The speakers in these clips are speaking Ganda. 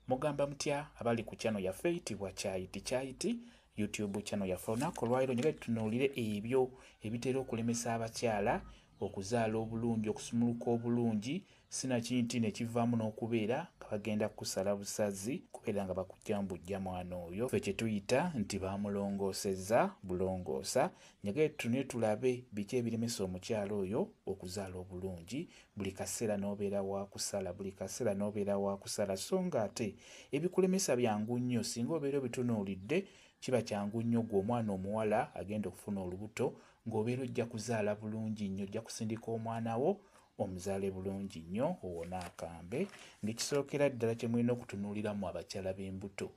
Mugamba mutya abali ku channel yaffe eyitibwa Kyayiti YouTube channel yaffe. Olunaku olwaleero njagala tutunuulire ebyo ebitera okulemesa abakyala okuzaala obulungi, okusumuluka obulungi, sinakindi ne kivaamu n'okubeera nga bagenda kusala busazi kubeera nga bakujjambujja mwana oyo ffe kye tuyita nti baamulongoosezza bulongoosa. Njagala tutunule tulabe biki ebiremesa omukyala oyo okuzaala obulungi. Buli kaseera n'obeera wa kusala, buli kaseera n'obeera wa kusala, so nga ate ebikulemesa byangu nnyo. Singa obeera obitunuulidde kiba kyangu nnyo gwe omwana omuwala agenda okufuna olubuto ng'obeera ojja kuzaala bulungi nnyo, ojja kusindika omwana wo omuzaale bulungi nnyo owone akambe. Ng'ekisookera ddala kye mulina okutunuuliramu abakyala b'embuto,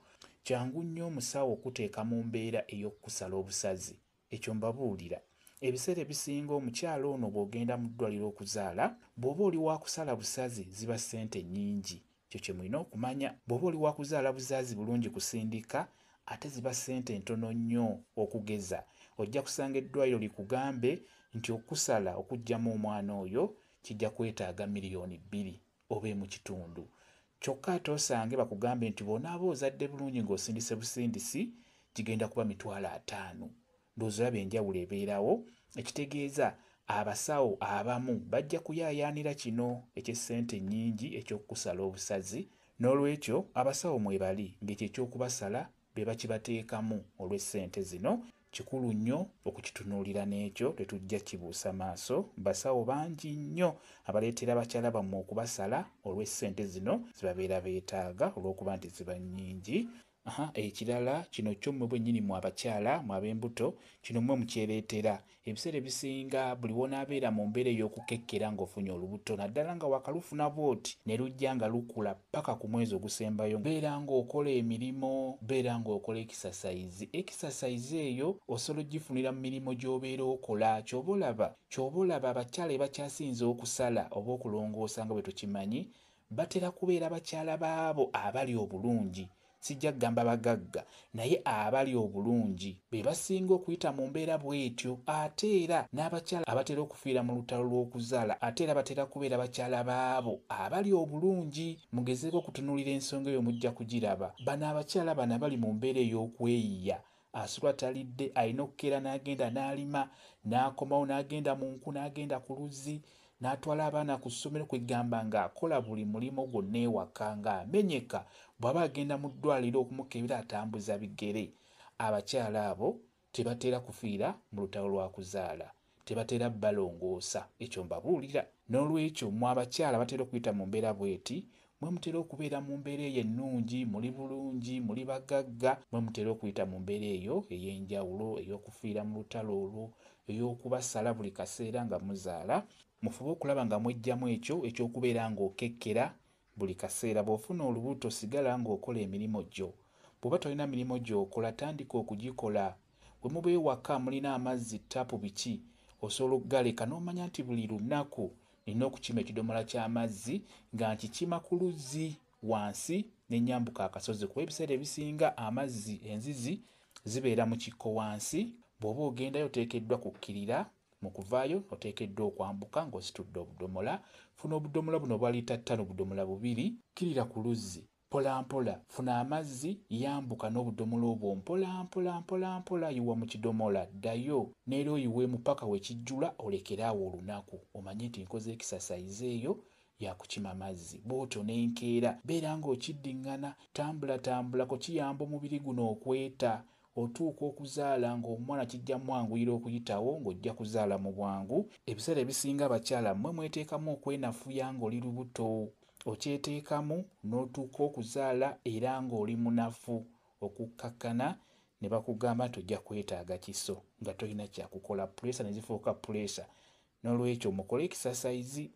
kyangu nnyo omusawo okuteeka mu mbeera ey'okusala obusazi. Ekyo mbabuulira, ebiseera ebisinga omukyala ono bw'ogenda mu ddwaliro okuzaala, bw'oba oli wa kusala busazi ziba ssente nnyingi. Ekyo kye mulina okumanya. Bw'oba oli wa kuzaala buzazi bulungi kusindika, ate ziba ssente ntono nnyo okugeza. Ojja kusanga eddwaliro likugambe nti okusala okuggyamu omwana oyo kijja kwetaaga miliyoni 2 oba mu kitundu. Kyokka ate osange bakugambe nti bw'onaaba ozadde bulungi ng'osindise busindisi kigenda kuba $5,000. Ndowooza olaba enjawulo ebeerawo. Ekitegeeza abasawo abamu bajja kuyaayaanira kino eky'essente nnyingi eky'okusala obusazi. N'olwekyo abasawo mwebali ng'ekyo eky'okubasala be bakibateekamu olw'essente zino. Kikulu nnyo okukitunuulira n'ekyo tetujja kibuusa maaso. Basawo bangi nnyo abaleetera abakyala bammwe okubasala olw'essente zino zibabeera beetaaga olw'okuba nti ziba nnyingi. Ekirala kino kyo mmwe bwennyini mu abakyala mu ab'embuto, kino mmwe mukyereetera. Ebiseera ebisinga buli wonaabeera mu mbeera ey'okukekkera ng'ofunye olubuto, naddala nga wakalufuna bw'oti ne lujja nga lukula paka ku mwezi ogusembayo, beera ng'okola emirimu, beera ng'okola ekisasayizi. Ekisasayizi eyo osobola ogifunira mu mirimu gy'obeera okola. Ky'oba olaba abakyala ebakyasinze okusala oba okulongoosa nga bwe tukimanyi, batera kubeera bakyala baabo abali obulungi. Sijja kugamba bagagga, naye abali obulungi be basinga okuyita mu mbeera bw'etyo. Ate era n'abakyala abatera okufiira mu lutalo lw'okuzaala ate era batera kubeera bakyala baabo abali obulungi. Mugezeeko okutunuulira ensonga eyo mujja kugiraba. Bano abakyala bano abali mu mbeera ey'okweyiya, asula talidde, alina okukeera n'agenda n'alima, n'akomawo n'agenda mu nku, n'agenda ku luzzi, n'atwala abaana ku ssomero, kwegamba ng'akola buli mulimo gwonna ewaka ng'amenyeka. Bw'aba agenda mu ddwaliro okumukebera atambuza bigere. Abakyala abo tebatera kufiira mu lutalo lwa kuzaala, tebatera balongoosa. Ekyo mbabuulira. N'olwekyo mmwe abakyala batera okuyita mu mbeera bw'eti, mwe mutera okubeera mu mbeera eyo ennungi, muli bulungi, muli bagagga, mwe mutera okuyita mu mbeera eyo ey'enjawulo ey'okufiira mu lutalo olwo, ey'okubasala buli kaseera nga muzaala. Mufube okulaba nga mwejjamu ekyo eky'okubeera ng'okekkera buli kaseera. Bw'ofuna olubuto sigala ng'okola emirimu gyo. Bw'oba tolina mirimu gy'okola, tandika okugikola. Bwe muba ewaka mulina amazzi ttapu biki, osobola okugaleka n'omanya nti buli lunaku nina okukima ekidomola ky'amazzi nga nkikima ku luzzi wansi ne nyambuka akasozi, kuba ebiseera ebisinga amazzi enzizi zibeera mu kikko wansi. Bw'oba ogendayo oteekeddwa kukkirira, mu kuvaayo oteekeddwa okwambuka ng'ositudde obudomola. Funa obudomola buno bwa liita 5, obudomola 2, kkirira ku luzzi mpola mpola, funa amazzi, yambuka n'obudomola obwo mpola mpola mpola mpola, yiwa mu kidomola, ddayo n'era oyiweemu paka we kijjula, olekeraawo olunaku. Omanye nti nkoze ekisasayizi eyo yakukima mazzi. Bw'otyo n'enkeera beera ng'okiddiŋŋana, tambula kiyamba omubiri guno okweta. Otuuka okuzaala ng'omwana kijja mwanguyira okuyitawo ng'ojja kuzaala mu bwangu. Ebiseera ebisinga abakyala mmwe mweteekamu okwenafuya ng'oli lubuto, okyeteekamu n'otuuka okuzaala era ng'oli munafu, okukkakkana ne bakugamba nti ojja kwetaaga kiso nga tolina kyakukola, puleesa ne zifuuka puleesa. N'olwekyo mukole ekisasayizi.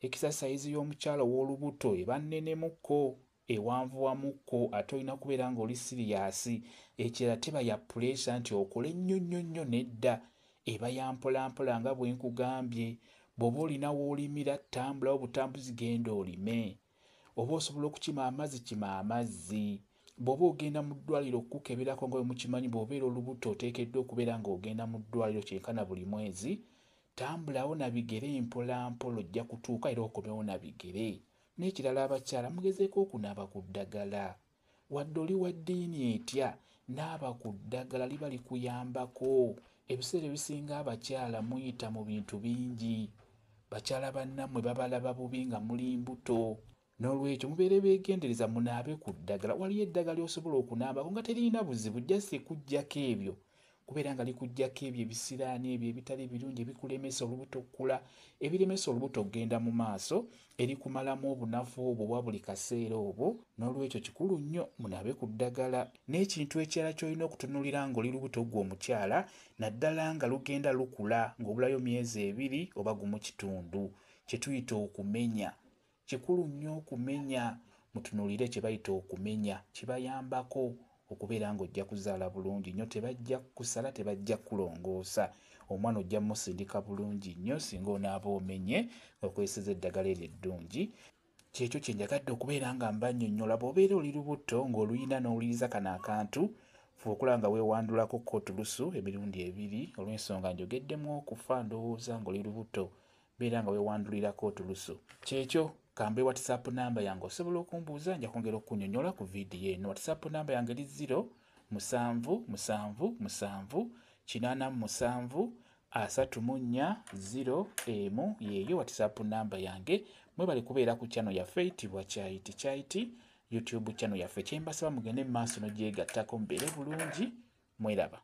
Ekisasayizi y'omukyala ow'olubuto eba nnenemukko, ewanvuwamukko, ate olina kubeera ng'oli siriyasi. Ekirala teba ya puleesa nti okole nnyo nedda, eba ya mpolampola nga bwe nkugambye. Bw'oba olina w'olimira, tambulawo butambuzi, genda olime. Oba osobola okukima amazzi, kima amazzi. Bw'oba ogenda mu ddwaliro okukeberako nga bwe mukimanyi, bw'obeera olubuto oteekeddwa okubeera ng'ogenda mu ddwaliro kyenkana buli mwezi. Tambulawo na bigere mpola mpola, ojja kutuuka era okomewo na bigere. n'ekirala abakyala mugezeeko okunaaba ku ddagala. Wadde oli wa ddiini etya, naaba ku ddagala liba likuyambako. Ebiseera ebisinga abakyala muyita mu bintu bingi. Bakyala bannammwe babalaba bubi nga muli mbuto. N'olwekyo mubeere beegendereza munaabe ku ddagala. Waliyo eddagala osobola okunaabako nga terina buzibu, just kuggyako ebyo. Kubeera nga likuggyako ebyo ebisiraani ebyo ebitali birungi ebikulemesa olubuto okukula, ebiremesa olubuto okgenda mu maaso, erikumalamu obunafu obwo bwa buli kaseera obwo. N'olwekyo kikulu nnyo munaabe ku ddagala. N'ekintu ekirala ky'olina okutunuulira ng'oli lubuto gwe omukyala, naddala nga lugenda lukula ng'obulayo myezi 2 oba gumu kitundu, kye tuyita okumenya. Kikulu nnyo okumenya, mutunuulire kye bayita okumenya, kibayambako okubeera ng'ojja kuzaala bulungi nnyo, tebajja kusala, tebajja kulongoosa. Omwana ojja musindika bulungi nnyo singa onaaba omenye okwesiza eddagala eryo eddungi. Kyekyo kye njagadde okubeera nga mbannyonnyola. Bw'obeera oli lubuto ng'oluyina n'owuliriza kano akantu, fuba okulaba nga weewandulako kootulusu emirundi 2 olw'ensonga njogeddemu okufa ndowooza ng'oli lubuto. Beera nga weewandulira kootulusu. Kyekyo kambe WhatsApp namba yange osobola okumbuuza, nja kwongera okunnyonnyola ku vidiyo eno. WhatsApp namba yange eri 0778734 yeeyo WhatsApp namba yange. Mwebale kubeera ku channel yaffe eyitibwa Kyayiti YouTube channel yaffe. Kye mbasaba mugende mu maaso n'ogyegattako mubeere bulungi. Mweraba.